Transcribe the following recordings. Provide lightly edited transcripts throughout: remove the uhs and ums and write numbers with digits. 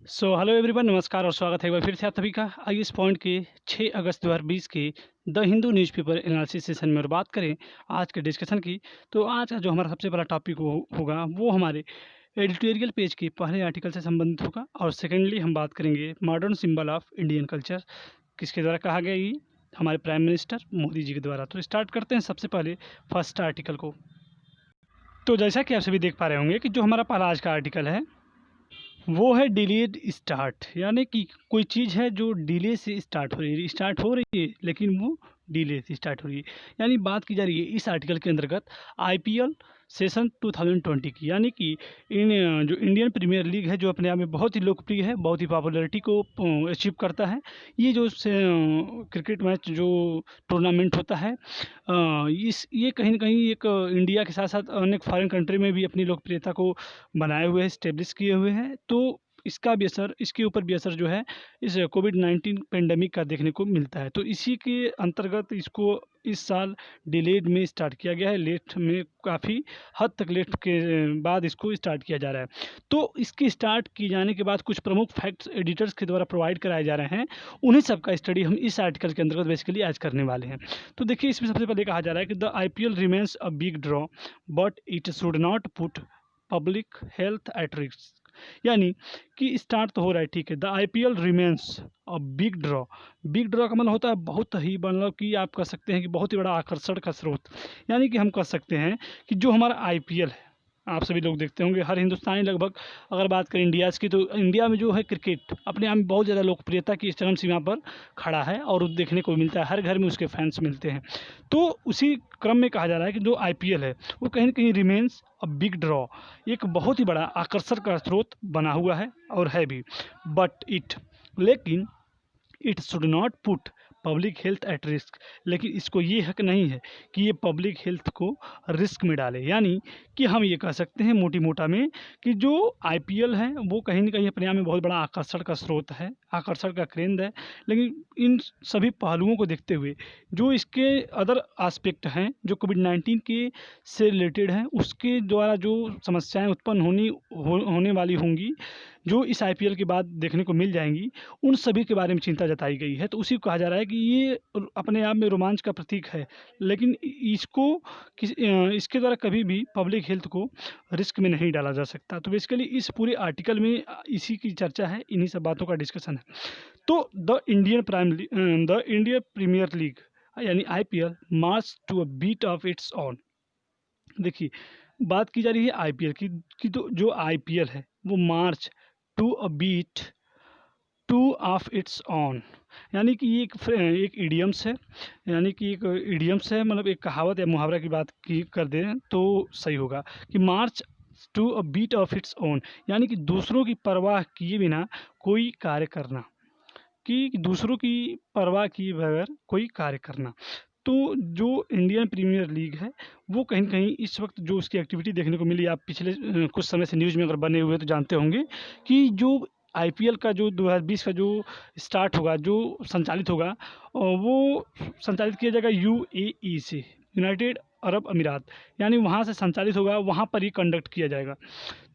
Hello everyone, नमस्कार और स्वागत है एक बार फिर से आप सभी का। आइए इस पॉइंट के 6 अगस्त 2020 के the Hindu newspaper analysis session में और बात करें आज के डिस्कशन की। तो आज का जो हमारा सबसे बड़ा टॉपिक होगा वो हमारे एडिटोरियल पेज के पहले आर्टिकल से संबंधित होगा। और सेकेंडली हम बात करेंगे modern symbol of Indian culture किसके द्वारा कहा गया, ये हमारे प्राइम मिनिस्टर मोदी जी के द्वारा। तो स्टार्ट करते हैं सबसे पहले फर्स्ट आर्टिकल को। तो जैसा कि आप सभी देख पा रहे होंगे कि जो हमारा पहला आज का आर्टिकल है वो है डिलेड स्टार्ट, यानी कि कोई चीज़ है जो डिले से स्टार्ट हो रही है लेकिन वो डिले से स्टार्ट हो रही है। यानी बात की जा रही है इस आर्टिकल के अंतर्गत आईपीएल सेशन 2020 की, यानी कि जो इंडियन प्रीमियर लीग है जो अपने आप में बहुत ही लोकप्रिय है, बहुत ही पॉपुलैरिटी को अचीव करता है। ये जो क्रिकेट मैच जो टूर्नामेंट होता है, ये कहीं ना कहीं एक इंडिया के साथ साथ अनेक फॉरेन कंट्री में भी अपनी लोकप्रियता को बनाए हुए है, स्टेब्लिश किए हुए हैं। तो इसके ऊपर भी असर जो है इस कोविड-19 पेंडेमिक का देखने को मिलता है। तो इसी के अंतर्गत इसको इस साल डिलेड में स्टार्ट किया गया है, लेट में काफ़ी हद तक लेट के बाद इसको स्टार्ट किया जा रहा है। तो इसके स्टार्ट किए जाने के बाद कुछ प्रमुख फैक्ट्स एडिटर्स के द्वारा प्रोवाइड कराए जा रहे हैं, उन्हीं सब का स्टडी हम इस आर्टिकल के अंतर्गत बेसिकली आज करने वाले हैं। तो देखिए, इसमें सबसे पहले कहा जा रहा है कि the IPL remains a big draw but it should not put public health at risk. यानी कि स्टार्ट तो हो रहा है, ठीक है। The IPL remains a big draw. Big draw का मतलब होता है बहुत ही, मतलब कि आप कह सकते हैं कि बहुत ही बड़ा आकर्षण का स्रोत। यानी कि हम कह सकते हैं कि जो हमारा आईपीएल है, आप सभी लोग देखते होंगे, हर हिंदुस्तानी लगभग, अगर बात करें इंडिया की, तो इंडिया में जो है क्रिकेट अपने आप में बहुत ज़्यादा लोकप्रियता की चरम सीमा पर खड़ा है और देखने को मिलता है, हर घर में उसके फैंस मिलते हैं। तो उसी क्रम में कहा जा रहा है कि जो आईपीएल है वो कहीं ना कहीं रिमेन्स अ बिग ड्रॉ, एक बहुत ही बड़ा आकर्षण का स्रोत बना हुआ है और है भी। लेकिन it should not put public health at risk. लेकिन इसको ये हक नहीं है कि ये पब्लिक हेल्थ को रिस्क में डाले। यानी कि हम ये कह सकते हैं मोटी मोटा में कि जो आईपीएल है वो कहीं ना कहीं अपने आप में बहुत बड़ा आकर्षण का स्रोत है, आकर्षण का केंद्र है। लेकिन इन सभी पहलुओं को देखते हुए जो इसके अदर आस्पेक्ट हैं जो कोविड-19 के से रिलेटेड हैं, उसके द्वारा जो समस्याएं उत्पन्न होने वाली होंगी, जो इस आईपीएल के बाद देखने को मिल जाएंगी, उन सभी के बारे में चिंता जताई गई है। तो उसी को कहा जा रहा है कि ये अपने आप में रोमांच का प्रतीक है, लेकिन इसके द्वारा कभी भी पब्लिक हेल्थ को रिस्क में नहीं डाला जा सकता। तो बेसिकली इस पूरे आर्टिकल में इसी की चर्चा है, इन्हीं सब बातों का डिस्कशन है। तो द इंडियन प्रीमियर लीग यानी IPL march to a beat of its own. देखिए, बात की जा रही है आईपीएल की, तो जो आईपीएल है वो march to a beat to of its own, यानी कि ये एक इडियम्स है, यानी कि एक इडियम्स है, मतलब एक कहावत या मुहावरा की बात की कर दें तो सही होगा कि march to a beat of its own, यानी कि दूसरों की परवाह किए बिना कोई कार्य करना, कि दूसरों की परवाह किए बगैर कोई कार्य करना। तो जो इंडियन प्रीमियर लीग है वो कहीं न कहीं इस वक्त जो उसकी एक्टिविटी देखने को मिली, आप पिछले कुछ समय से न्यूज़ में अगर बने हुए तो जानते होंगे कि जो आईपीएल का जो 2020 का जो स्टार्ट होगा, जो संचालित होगा, वो संचालित किया जाएगा यूएई से, यूनाइटेड अरब अमीरात, यानी वहाँ से संचालित होगा, वहाँ पर ही कंडक्ट किया जाएगा।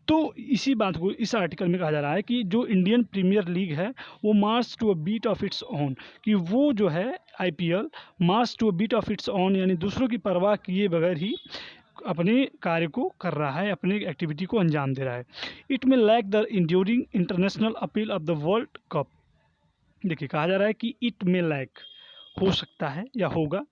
तो इसी बात को इस आर्टिकल में कहा जा रहा है कि जो इंडियन प्रीमियर लीग है वो march to a beat of its own, कि वो जो है IPL march to a beat of its own, यानी दूसरों की परवाह किए बगैर ही अपने कार्य को कर रहा है, अपने एक्टिविटी को अंजाम दे रहा है। It may lack the enduring international appeal of the World Cup. देखिए, कहा जा रहा है कि इट में लैक, हो सकता है या होगा,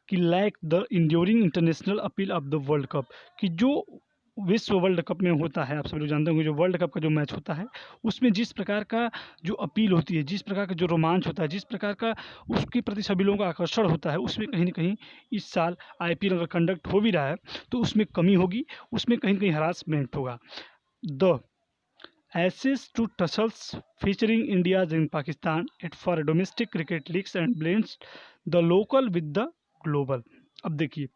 कि lack the enduring international appeal of the World Cup, कि जो विश्व वर्ल्ड कप में होता है, आप सभी लोग जानते होंगे, जो वर्ल्ड कप का जो मैच होता है उसमें जिस प्रकार का जो अपील होती है, जिस प्रकार का जो रोमांच होता है, जिस प्रकार का उसके प्रति सभी लोगों का आकर्षण होता है, उसमें कहीं ना कहीं इस साल आईपीएल अगर कंडक्ट हो भी रहा है तो उसमें कमी होगी, उसमें कहीं ना कहीं हरासमेंट होगा। The Ashes to tussles featuring India's in Pakistan it for domestic cricket leagues and blends the local with the global। अब देखिए,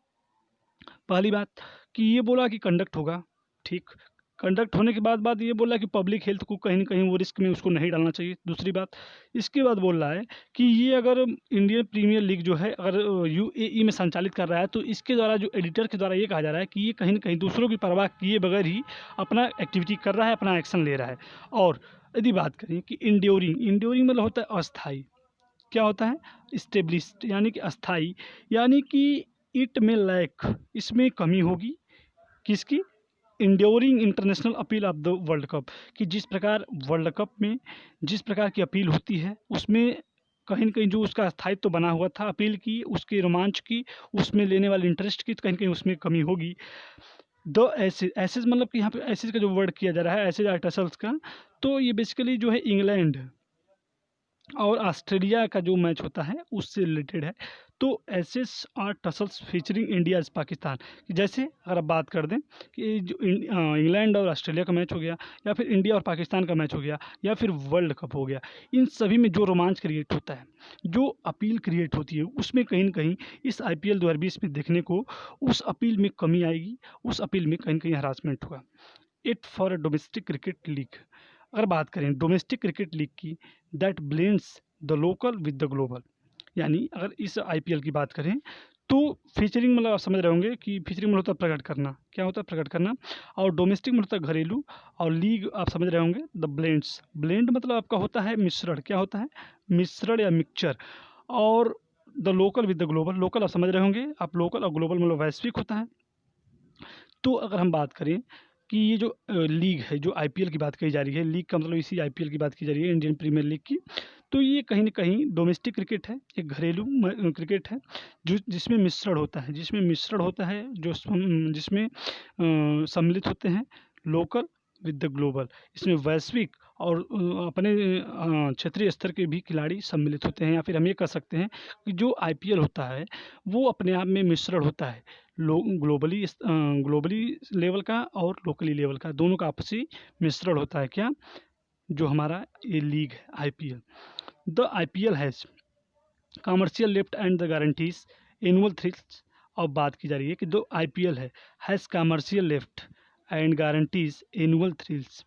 पहली बात कि ये बोला कि कंडक्ट होगा, ठीक, कंडक्ट होने के बाद ये बोला कि पब्लिक हेल्थ को कहीं न कहीं वो रिस्क में उसको नहीं डालना चाहिए। दूसरी बात, इसके बाद बोल रहा है कि ये अगर इंडियन प्रीमियर लीग जो है अगर यूएई में संचालित कर रहा है, तो इसके द्वारा जो एडिटर के द्वारा ये कहा जा रहा है कि ये कहीं न कहीं दूसरों की परवाह किए बगैर ही अपना एक्टिविटी कर रहा है, अपना एक्शन ले रहा है। और यदि बात करें कि इंड्योरिंग मतलब होता है अस्थायी, क्या होता है? स्टेब्लिश्ड यानी कि अस्थायी, यानी कि इट में लैक, इसमें कमी होगी, किसकी? Enduring international appeal of the World Cup, कि जिस प्रकार वर्ल्ड कप में जिस प्रकार की अपील होती है, उसमें कहीं न कहीं जो उसका स्थायित्व तो बना हुआ था अपील की, उसके रोमांच की, उसमें लेने वाले इंटरेस्ट की, तो कहीं न कहीं उसमें कमी होगी। द एसेज, एसेज मतलब कि यहाँ पे एसेज का जो वर्ड किया जा रहा है, एसेज आर टसल्स का, तो ये बेसिकली जो है इंग्लैंड और ऑस्ट्रेलिया का जो मैच होता है उससे रिलेटेड है। तो aces are tussles featuring India Pakistan, कि जैसे अगर आप बात कर दें कि जो इंग्लैंड और ऑस्ट्रेलिया का मैच हो गया, या फिर इंडिया और पाकिस्तान का मैच हो गया, या फिर वर्ल्ड कप हो गया, इन सभी में जो रोमांच क्रिएट होता है, जो अपील क्रिएट होती है, उसमें कहीं न कहीं इस आईपीएल 2020 में देखने को उस अपील में कमी आएगी, उस अपील में कहीं न कहीं हरासमेंट होगा। It for domestic cricket league, अगर बात करें डोमेस्टिक क्रिकेट लीग की, that blends the local with the global, यानी अगर इस आईपीएल की बात करें तो फीचरिंग मतलब आप समझ रहे होंगे कि फीचरिंग मतलब होता है प्रकट करना, क्या होता है? प्रकट करना। और डोमेस्टिक मतलब होता है घरेलू, और लीग आप समझ रहे होंगे द ब्लेंड्स, ब्लेंड मतलब आपका होता है मिश्रण, क्या होता है? मिश्रण या मिक्सचर। और the local with the global, local आप समझ रहे होंगे आप, लोकल और ग्लोबल मतलब वैश्विक होता है। तो अगर हम बात करें कि ये जो लीग है, जो आईपीएल की बात कही जा रही है, लीग का मतलब इसी आईपीएल की बात की जा रही है, इंडियन प्रीमियर लीग की, तो ये कहीं न कहीं डोमेस्टिक क्रिकेट है, एक घरेलू क्रिकेट है, जो जिसमें मिश्रण होता है, जिसमें सम्मिलित होते हैं लोकल विद द ग्लोबल, इसमें वैश्विक और अपने क्षेत्रीय स्तर के भी खिलाड़ी सम्मिलित होते हैं, या फिर हम ये कह सकते हैं कि जो आईपीएल होता है, वो अपने आप में मिश्रण होता है, ग्लोबली लेवल का और लोकली लेवल का, दोनों का आपसी मिश्रण होता है, क्या? जो हमारा ये लीग है IPL. The IPL has commercial left and the guarantees annual thrills. अब बात की जा रही है कि जो आईपीएल है, has commercial left and guarantees annual thrills,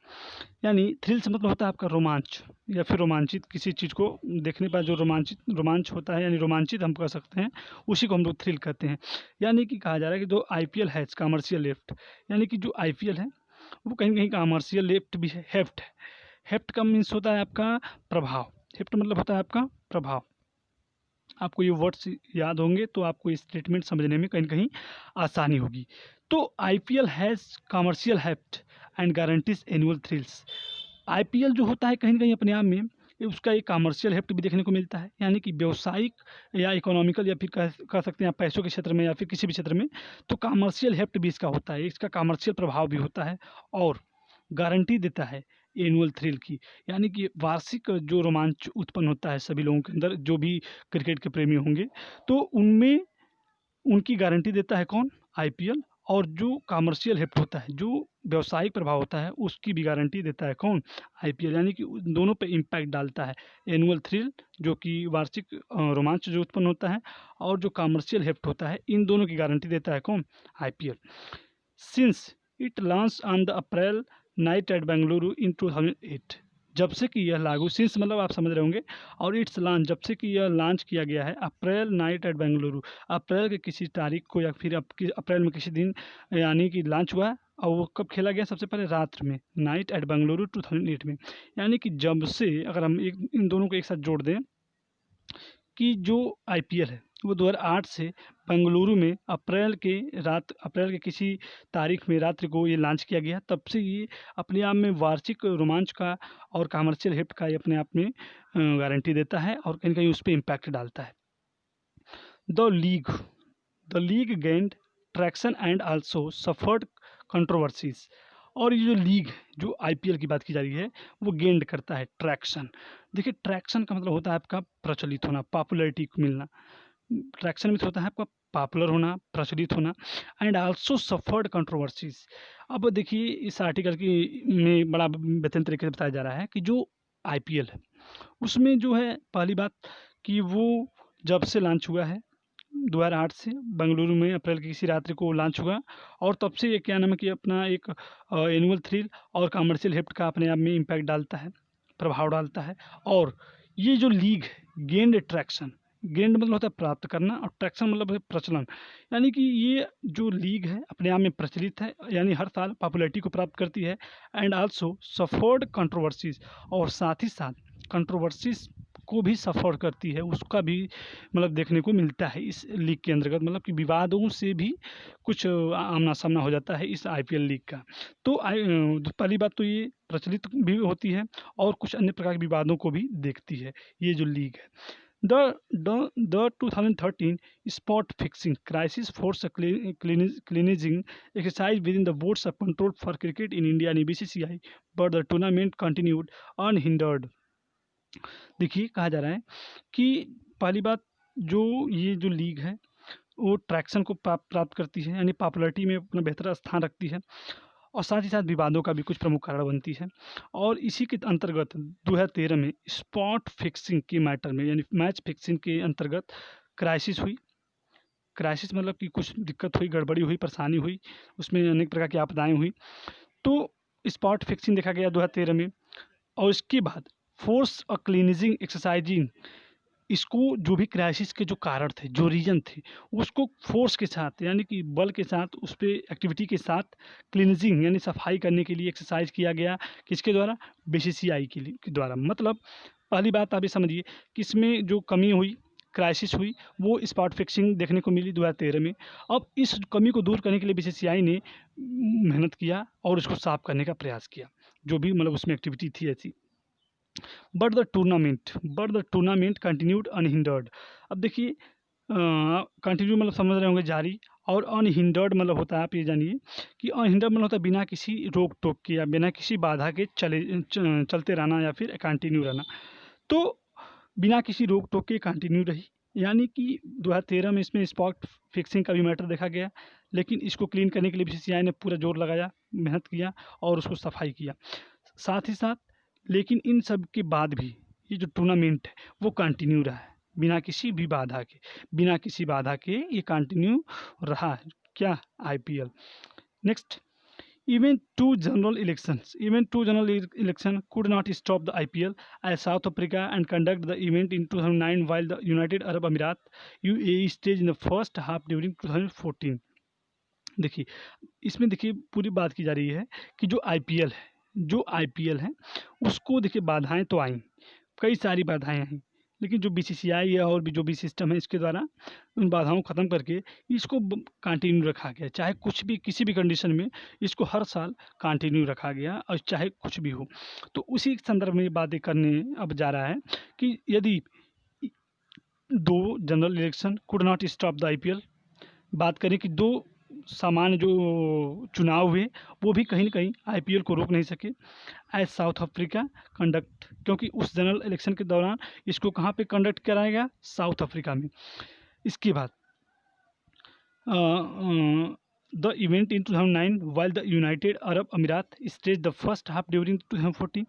यानी थ्रिल्स मतलब होता है आपका रोमांच, या फिर रोमांचित किसी चीज़ को देखने पर जो रोमांच होता है, यानी रोमांचित हम कह सकते हैं, उसी को हम लोग थ्रिल कहते हैं। यानी कि कहा जा रहा है कि जो आईपीएल हैज़ कमर्शियल लेफ्ट, यानी कि जो आईपीएल है वो कहीं न कहीं कमर्शियल लेफ्ट भी है, हेफ्ट है। हेफ्ट का मीन्स होता है आपका प्रभाव, हेफ्ट मतलब होता है आपका प्रभाव। आपको ये वर्ड्स याद होंगे तो आपको ये स्टेटमेंट समझने में कहीं न कहीं आसानी होगी। तो IPL has commercial heft and guarantees annual thrills. IPL जो होता है कहीं न कहीं अपने आप में उसका एक कमर्शियल हेफ्ट भी देखने को मिलता है, यानी कि व्यावसायिक या इकोनॉमिकल, या फिर कह सकते हैं आप पैसों के क्षेत्र में, या फिर किसी भी क्षेत्र में, तो कमर्शियल हेफ्ट भी इसका होता है, इसका कमर्शियल प्रभाव भी होता है, और गारंटी देता है एनुअल थ्रिल की, यानी कि वार्षिक जो रोमांच उत्पन्न होता है सभी लोगों के अंदर, जो भी क्रिकेट के प्रेमी होंगे, तो उनमें उनकी गारंटी देता है कौन? आईपीएल। और जो कमर्शियल हिट होता है, जो व्यावसायिक प्रभाव होता है, उसकी भी गारंटी देता है कौन? आईपीएल। यानी कि उन दोनों पे इम्पैक्ट डालता है एनुअल थ्रिल, जो कि वार्षिक रोमांच जो उत्पन्न होता है, और जो कमर्शियल हिट होता है, इन दोनों की गारंटी देता है कौन? IPL. Since it launch on the April night at Bengaluru in 2008, जब से कि यह लागू, सिंस मतलब आप समझ रहे होंगे, और इट्स लॉन्च, जब से कि यह लॉन्च किया गया है, अप्रैल नाइट एट बेंगलुरु, अप्रैल के किसी तारीख को, या फिर अप्रैल में किसी दिन, यानी कि लॉन्च हुआ। और वो कब खेला गया? सबसे पहले रात में, नाइट एट बेंगलुरु 2008 में। यानी कि जब से, अगर हम एक इन दोनों को एक साथ जोड़ दें, कि जो आईपीएल है वो 2008 से बेंगलुरु में अप्रैल के किसी तारीख में रात्रि को ये लॉन्च किया गया, तब से ये अपने आप में वार्षिक रोमांच का और कमर्शियल हिट का ये अपने आप में गारंटी देता है, और कहीं न कहीं उस पे इम्पैक्ट डालता है। The league the league gained traction and also suffered controversies. और ये जो लीग, जो आईपीएल की बात की जा रही है, वो गेंड करता है ट्रैक्शन। देखिए, ट्रैक्शन का मतलब होता है आपका प्रचलित होना, पॉपुलैरिटी को मिलना। ट्रैक्शन मीन्स होता है आपका पॉपुलर होना, प्रचलित होना, एंड आल्सो सफर्ड कंट्रोवर्सीज। अब देखिए, इस आर्टिकल की में बड़ा बेहतरीन तरीके से बताया जा रहा है कि जो आईपीएल है, उसमें जो है पहली बात कि वो जब से लॉन्च हुआ है, 2008 से बेंगलुरु में अप्रैल की किसी रात्रि को लॉन्च हुआ और तब से ये क्या नाम है कि अपना एक एनुअल थ्रिल और कमर्शियल हिट का अपने आप में इम्पैक्ट डालता है, प्रभाव डालता है। और ये जो लीग है गेंड ट्रैक्शन, गेंड मतलब होता है प्राप्त करना और ट्रैक्शन मतलब है प्रचलन, यानी कि ये जो लीग है अपने आप में प्रचलित है, यानी हर साल पॉपुलैरिटी को प्राप्त करती है एंड आल्सो सफर्ड कंट्रोवर्सीज, और साथ ही साथ कंट्रोवर्सीज को भी सफ़र करती है, उसका भी मतलब देखने को मिलता है इस लीग के अंतर्गत, मतलब कि विवादों से भी कुछ आमना सामना हो जाता है इस आईपीएल लीग का। तो पहली बात तो ये प्रचलित भी होती है और कुछ अन्य प्रकार के विवादों को भी देखती है ये जो लीग है। The 2013 spot fixing crisis forced a cleansing exercise within the boards of control for cricket in India and BCCI, but the tournament continued unhindered. देखिए कहा जा रहा है कि पहली बात, जो ये जो लीग है वो ट्रैक्शन को प्राप्त करती है, यानी पॉपुलैरिटी में अपना बेहतर स्थान रखती है और साथ ही साथ विवादों का भी कुछ प्रमुख कारण बनती है। और इसी के अंतर्गत 2013 में स्पॉट फिक्सिंग के मैटर में, यानी मैच फिक्सिंग के अंतर्गत क्राइसिस हुई। क्राइसिस मतलब कि कुछ दिक्कत हुई, गड़बड़ी हुई, परेशानी हुई, उसमें अनेक प्रकार की आपदाएं हुई। तो स्पॉट फिक्सिंग देखा गया 2013 में, और इसके बाद फोर्स और क्लीनिजिंग एक्सरसाइजिंग, इसको जो भी क्राइसिस के जो कारण थे, जो रीजन थे, उसको फोर्स के साथ यानी कि बल के साथ, उस पर एक्टिविटी के साथ क्लींजिंग यानी सफाई करने के लिए एक्सरसाइज किया गया। किसके द्वारा? बीसीसीआई के द्वारा। मतलब पहली बात आप ये समझिए कि इसमें जो कमी हुई, क्राइसिस हुई, वो स्पॉट फिक्सिंग देखने को मिली 2013 में। अब इस कमी को दूर करने के लिए बीसीसीआई ने मेहनत किया और उसको साफ करने का प्रयास किया, जो भी मतलब उसमें एक्टिविटी थी ऐसी। But the tournament continued unhindered. अब देखिए कंटिन्यू मतलब समझ रहे होंगे जारी, और अनहिंडर्ड मतलब होता है, आप ये जानिए कि अनहिंडर्ड मतलब होता है बिना किसी रोक टोक के या बिना किसी बाधा के चलते रहना या फिर कंटिन्यू रहना। तो बिना किसी रोक टोक के कंटिन्यू रही, यानी कि 2013 में इसमें स्पॉट फिक्सिंग का भी मैटर देखा गया, लेकिन इसको क्लीन करने के लिए बीसीसीआई ने पूरा जोर लगाया, मेहनत किया और उसको सफाई किया। साथ ही साथ लेकिन इन सब के बाद भी ये जो टूर्नामेंट है वो कंटिन्यू रहा है बिना किसी भी बाधा के, बिना किसी बाधा के ये कंटिन्यू रहा है। क्या? IPL. Next, even two general election could not stop the IPL as South Africa and conduct the event in 2009 while the United Arab Emirates UAE staged in the first half during 2014। देखिए इसमें देखिए पूरी बात की जा रही है कि जो आईपीएल है उसको देखिए बाधाएं तो आई, कई सारी बाधाएं आई, लेकिन जो बीसीसीआई है और भी जो भी सिस्टम है इसके द्वारा उन बाधाओं को ख़त्म करके इसको कंटिन्यू रखा गया, चाहे कुछ भी किसी भी कंडीशन में इसको हर साल कंटिन्यू रखा गया और चाहे कुछ भी हो। तो उसी संदर्भ में बातें करने अब जा रहा है कि यदि दो general election could not stop the IPL, बात करें कि दो सामान्य जो चुनाव हुए वो भी कहीं न कहीं आईपीएल को रोक नहीं सके एज साउथ अफ्रीका कंडक्ट, क्योंकि उस जनरल इलेक्शन के दौरान इसको कहाँ पे कंडक्ट कराया गया? साउथ अफ्रीका में। इसके बाद the event in 2009 while the United Arab Emirates stage the first half during 2014।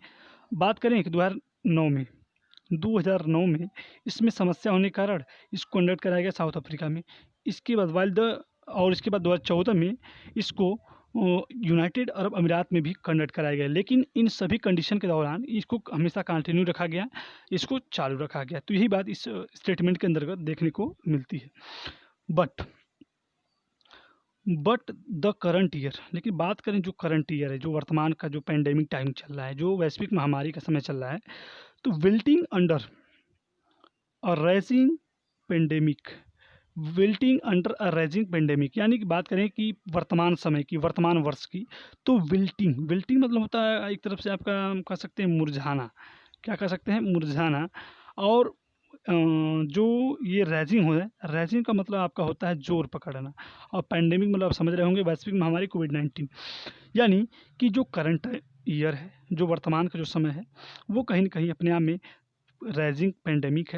बात करें कि 2009 में इसमें समस्या होने के कारण इसको कंडक्ट कराया गया साउथ अफ्रीका में। इसके बाद इसके बाद 2014 में इसको यूनाइटेड अरब अमीरात में भी कंडक्ट कराया गया, लेकिन इन सभी कंडीशन के दौरान इसको हमेशा कंटिन्यू रखा गया, इसको चालू रखा गया। तो यही बात इस स्टेटमेंट के अंतर्गत देखने को मिलती है। बट द करंट ईयर, लेकिन बात करें जो करंट ईयर है, जो वर्तमान का जो पेंडेमिक टाइम चल रहा है, जो वैश्विक महामारी का समय चल रहा है, तो wilting under a raising pandemic यानी कि बात करें कि वर्तमान समय की, वर्तमान वर्ष की, तो विल्टिंग मतलब होता है एक तरफ से आपका कह सकते हैं मुरझाना, क्या कह सकते हैं? मुरझाना। और जो ये रेजिंग का मतलब आपका होता है जोर पकड़ना, और पेंडेमिक मतलब आप समझ रहे होंगे वैश्विक महामारी कोविड-19। यानी कि जो करंट ईयर है, जो वर्तमान का जो समय है, वो कहीं न कहीं अपने आप में रेजिंग पेंडेमिक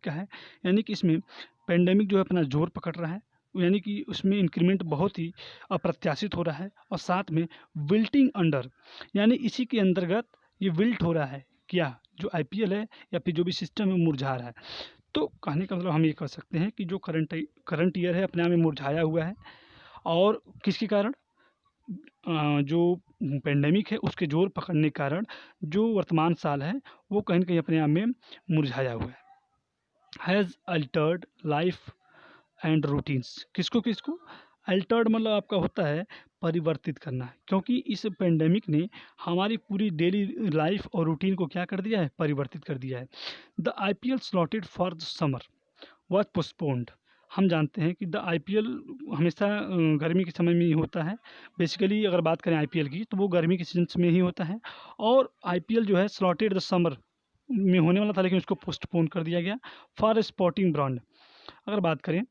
का है, यानी कि इसमें पेंडेमिक जो है अपना जोर पकड़ रहा है, यानी कि उसमें इंक्रीमेंट बहुत ही अप्रत्याशित हो रहा है, और साथ में विल्टिंग अंडर यानी इसी के अंतर्गत ये विल्ट हो रहा है, क्या? जो आईपीएल है या फिर जो भी सिस्टम है मुरझा रहा है। तो कहने का मतलब हम ये कह सकते हैं कि जो करंट ईयर है अपने आप में मुरझाया हुआ है, और किसके कारण? जो पेंडेमिक है उसके जोर पकड़ने के कारण जो वर्तमान साल है वो कहीं न कहीं अपने आप में मुरझाया हुआ है। Has Altered life and routines, किसको अल्टर्ड मतलब आपका होता है परिवर्तित करना, क्योंकि इस पेंडेमिक ने हमारी पूरी डेली लाइफ और रूटीन को क्या कर दिया है? परिवर्तित कर दिया है। The IPL slotted for the summer was postponed. हम जानते हैं कि द आईपीएल हमेशा गर्मी के समय में ही होता है। बेसिकली अगर बात करें आईपीएल की तो वो गर्मी के सीजन में ही होता है, और आईपीएल जो है स्लॉटेड द समर में होने वाला था, लेकिन उसको पोस्टपोन कर दिया गया फॉर स्पोर्टिंग ब्रांड। अगर बात करें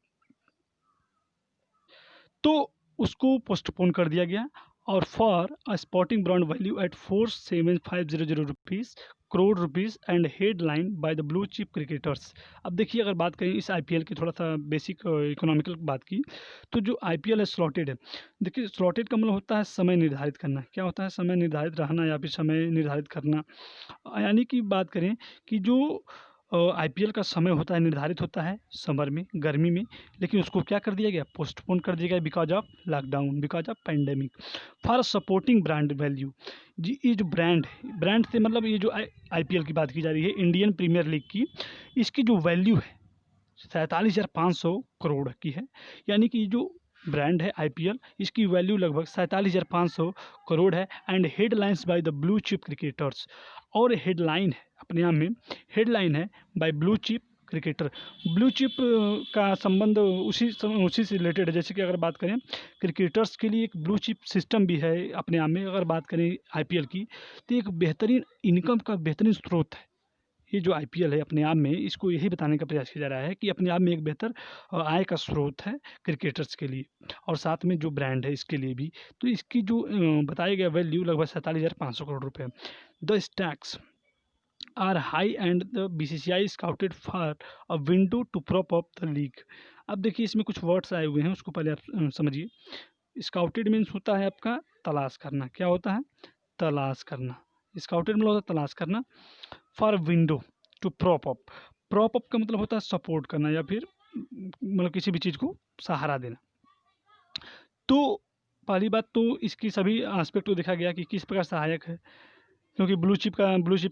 तो उसको पोस्टपोन कर दिया गया, और for a sporting brand value at 4750 rupees crore rupees and headline by the blue chip cricketers. अब देखिए अगर बात करें इस आईपीएल की थोड़ा सा बेसिक इकोनॉमिकल बात की, तो जो आईपीएल है स्लॉटेड है। देखिए स्लॉटेड का मतलब होता है समय निर्धारित करना। क्या होता है? समय निर्धारित रहना या फिर समय निर्धारित करना। यानी कि बात करें कि जो आईपीएल का समय होता है निर्धारित होता है समर में, गर्मी में, लेकिन उसको क्या कर दिया गया? पोस्टपोन कर दिया गया because of lockdown, because of pandemic. For supporting brand value, जी ये जो ब्रांड है, ब्रांड से मतलब ये जो आईपीएल की बात की जा रही है, इंडियन प्रीमियर लीग की, इसकी जो वैल्यू है 47,500 करोड़ की है। यानी कि जो ब्रांड है आईपीएल, इसकी वैल्यू लगभग 47,500 करोड़ है, and headlines by the blue chip cricketers. और हेडलाइन है अपने आप में, हेडलाइन है by blue chip cricketer. Blue chip का संबंध उसी से रिलेटेड है। जैसे कि अगर बात करें क्रिकेटर्स के लिए एक ब्लू चिप सिस्टम भी है अपने आप में। अगर बात करें आईपीएल की, तो एक बेहतरीन इनकम का बेहतरीन स्रोत है। ये जो आईपीएल है अपने आप में, इसको यही बताने का प्रयास किया जा रहा है कि अपने आप में एक बेहतर आय का स्रोत है क्रिकेटर्स के लिए, और साथ में जो ब्रांड है इसके लिए भी। तो इसकी जो बताया गया वैल्यू लगभग 47,500 करोड़ रुपए। The stakes are high and the BCCI scouted for a window to prop up the league. अब देखिए इसमें कुछ वर्ड्स आए हुए हैं, उसको पहले आप समझिए। स्काउटेड मीन्स होता है आपका तलाश करना। क्या होता है? तलाश करना। स्काउटेड मतलब होता है तलाश करना। For window to prop up का मतलब होता है सपोर्ट करना, या फिर मतलब किसी भी चीज़ को सहारा देना। तो पहली बात तो इसकी सभी एस्पेक्ट को देखा गया कि किस प्रकार सहायक है, क्योंकि ब्लू चिप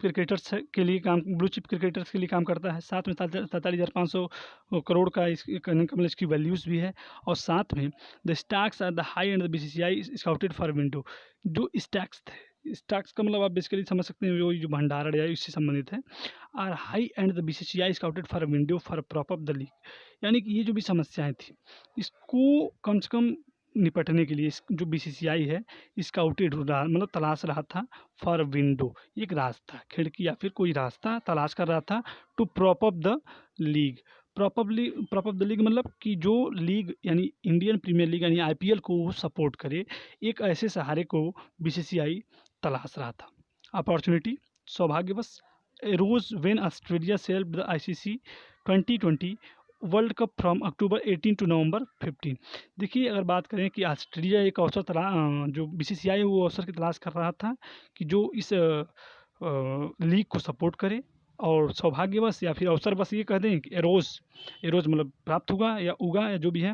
क्रिकेटर्स के लिए काम, ब्लू चिप क्रिकेटर्स के लिए काम करता है। साथ में 47,500 करोड़ का इस कहने का मतलब इसकी वैल्यूज़ भी है, और साथ में the stakes are the high and the BCCI scouted for window. जो स्टैक्स थे, स्टैक्स का मतलब आप बेसिकली समझ सकते हैं जो भंडारण या इससे संबंधित है। Are high and the BCCI scouted for window for prop up the league. यानी कि ये जो भी समस्याएं थी, इसको कम से कम निपटने के लिए जो बीसीसीआई है स्काउटेड रहा, मतलब तलाश रहा था फॉर विंडो, एक रास्ता, खिड़की या फिर कोई रास्ता तलाश कर रहा था to prop up the league. Prop up the league मतलब कि जो लीग यानी इंडियन प्रीमियर लीग यानी आईपीएल को वो सपोर्ट करे, एक ऐसे सहारे को बीसीसीआई तलाश रहा था। अपॉर्चुनिटी, सौभाग्यवश, rose when Australia shelved the ICC 2020 World Cup from October 18 to November 15। देखिए अगर बात करें कि ऑस्ट्रेलिया एक अवसर जो बीसीसीआई है वो अवसर की तलाश कर रहा था कि जो इस लीग को सपोर्ट करे, और सौभाग्यवश या फिर अवसर बस ये कह दें कि एरोज मतलब प्राप्त हुआ या उगा या जो भी है।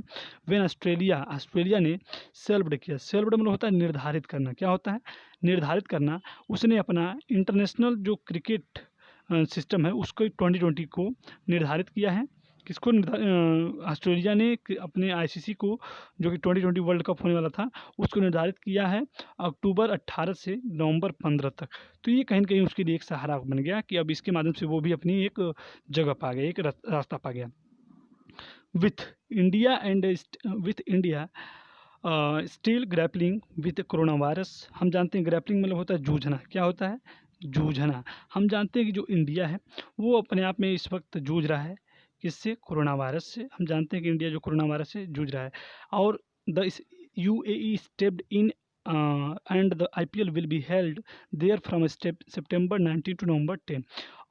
वेन ऑस्ट्रेलिया ने सेल्फ्ड किया। सेल्फ्ड मतलब होता है निर्धारित करना। क्या होता है? निर्धारित करना। उसने अपना इंटरनेशनल जो क्रिकेट सिस्टम है उसको 2020 को निर्धारित किया है। किसको ऑस्ट्रेलिया ने अपने आईसीसी को, जो कि 2020 वर्ल्ड कप होने वाला था, उसको निर्धारित किया है अक्टूबर 18 से नवंबर 15 तक। तो ये कहीं न कहीं उसके लिए एक सहारा बन गया कि अब इसके माध्यम से वो भी अपनी एक जगह पा गया, एक रास्ता पा गया। With India and with India still grappling with corona virus. हम जानते हैं ग्रैपलिंग मतलब होता है जूझना। क्या होता है? जूझना। हम जानते हैं कि जो इंडिया है वो अपने आप में इस वक्त जूझ रहा है किससे? कोरोना वायरस से। हम जानते हैं कि इंडिया जो कोरोना वायरस से जूझ रहा है, और the UAE stepped in and the IPL will be held there from September 19 to November 10।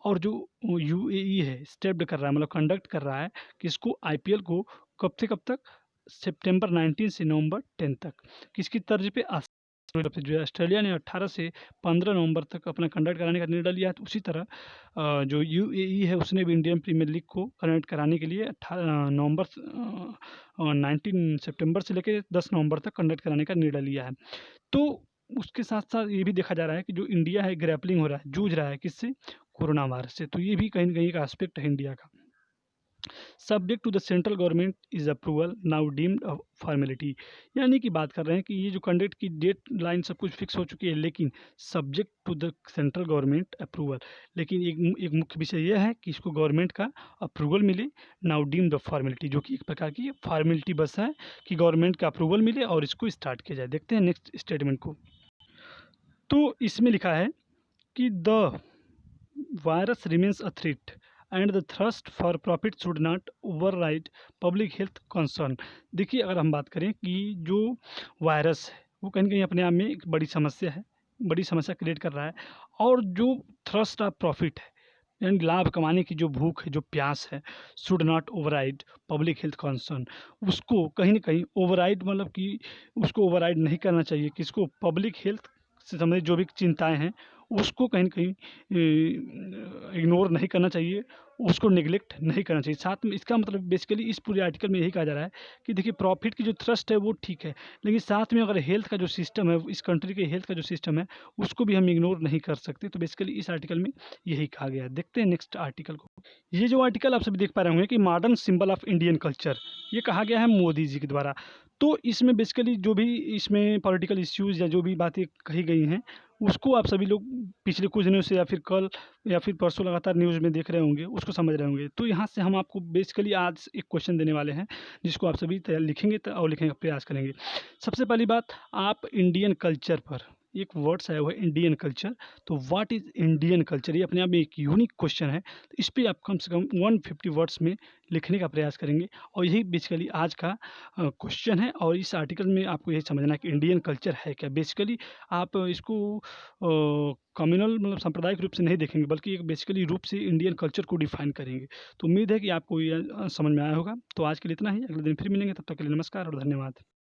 और जो यूएई है स्टेप्ड कर रहा है, मतलब कंडक्ट कर रहा है किसको? आईपीएल को। कब से कब तक? सितंबर 19 से नवंबर 10 तक। किसकी तर्ज पे? तरफ से जो है ऑस्ट्रेलिया ने 18 से 15 नवंबर तक अपना कंडक्ट कराने का निर्णय लिया है। तो उसी तरह जो यूएई है उसने भी इंडियन प्रीमियर लीग को कंडक्ट कराने के लिए 19 सितंबर से लेकर 10 नवंबर तक कंडक्ट कराने का निर्णय लिया है। तो उसके साथ-साथ ये भी देखा जा रहा है कि जो इंडिया है ग्रैपलिंग हो रहा है, जूझ रहा है किससे? कोरोना वायरस से। तो ये भी कहीं न कहीं एक एस्पेक्ट है इंडिया का। Subject to the central government is approval now deemed a formality, यानी कि बात कर रहे हैं कि ये जो कंडक्ट की डेट लाइन सब कुछ फिक्स हो चुकी है, लेकिन subject to the central government approval, लेकिन एक मुख्य विषय ये है कि इसको गवर्नमेंट का अप्रूवल मिले। नाउ डीम्ड द फॉर्मेलिटी, जो कि एक प्रकार की फॉर्मेलिटी बस है कि गवर्नमेंट का अप्रूवल मिले और इसको स्टार्ट किया जाए। देखते हैं नेक्स्ट स्टेटमेंट को। तो इसमें लिखा है कि the virus remains a threat and the thrust for profit should not override public health concern. देखिए, अगर हम बात करें कि जो वायरस है वो कहीं न कहीं अपने आप में एक बड़ी समस्या है, बड़ी समस्या क्रिएट कर रहा है, और जो थ्रस्ट ऑफ प्रॉफिट है यानी लाभ कमाने की जो भूख है, जो प्यास है, should not override public health concern, उसको कहीं न कहीं ओवरराइड मतलब कि उसको ओवरराइड नहीं करना चाहिए। किसको? पब्लिक हेल्थ से संबंधित जो भी चिंताएँ हैं, उसको कहीं न कहीं इग्नोर नहीं करना चाहिए, उसको नेग्लेक्ट नहीं करना चाहिए। साथ में इसका मतलब बेसिकली इस पूरे आर्टिकल में यही कहा जा रहा है कि देखिए, प्रॉफिट की जो थ्रस्ट है वो ठीक है, लेकिन साथ में अगर हेल्थ का जो सिस्टम है, इस कंट्री के हेल्थ का जो सिस्टम है, उसको भी हम इग्नोर नहीं कर सकते। तो बेसिकली इस आर्टिकल में यही कहा गया है। देखते हैं नेक्स्ट आर्टिकल को। ये जो आर्टिकल आप सभी देख पा रहे होंगे कि modern symbol of Indian culture, ये कहा गया है मोदी जी के द्वारा। तो इसमें बेसिकली जो भी इसमें पॉलिटिकल इश्यूज़ या जो भी बातें कही गई हैं, उसको आप सभी लोग पिछले कुछ दिनों से या फिर कल या फिर परसों लगातार न्यूज़ में देख रहे होंगे, उसको समझ रहे होंगे। तो यहाँ से हम आपको बेसिकली आज एक क्वेश्चन देने वाले हैं, जिसको आप सभी लिखेंगे और लिखने का प्रयास करेंगे। सबसे पहली बात, आप इंडियन कल्चर पर एक वर्ड्स आया हुआ है इंडियन कल्चर, तो व्हाट इज़ इंडियन कल्चर, ये अपने आप में एक यूनिक क्वेश्चन है। तो इस पे आप कम से कम 150 वर्ड्स में लिखने का प्रयास करेंगे, और यही बेसिकली आज का क्वेश्चन है। और इस आर्टिकल में आपको यही समझना है कि इंडियन कल्चर है क्या। बेसिकली आप इसको कम्युनल मतलब सांप्रदायिक रूप से नहीं देखेंगे, बल्कि एक बेसिकली रूप से इंडियन कल्चर को डिफाइन करेंगे। तो उम्मीद है कि आपको ये समझ में आया होगा। तो आज के लिए इतना ही, अगले दिन फिर मिलेंगे, तब तक के लिए नमस्कार और धन्यवाद।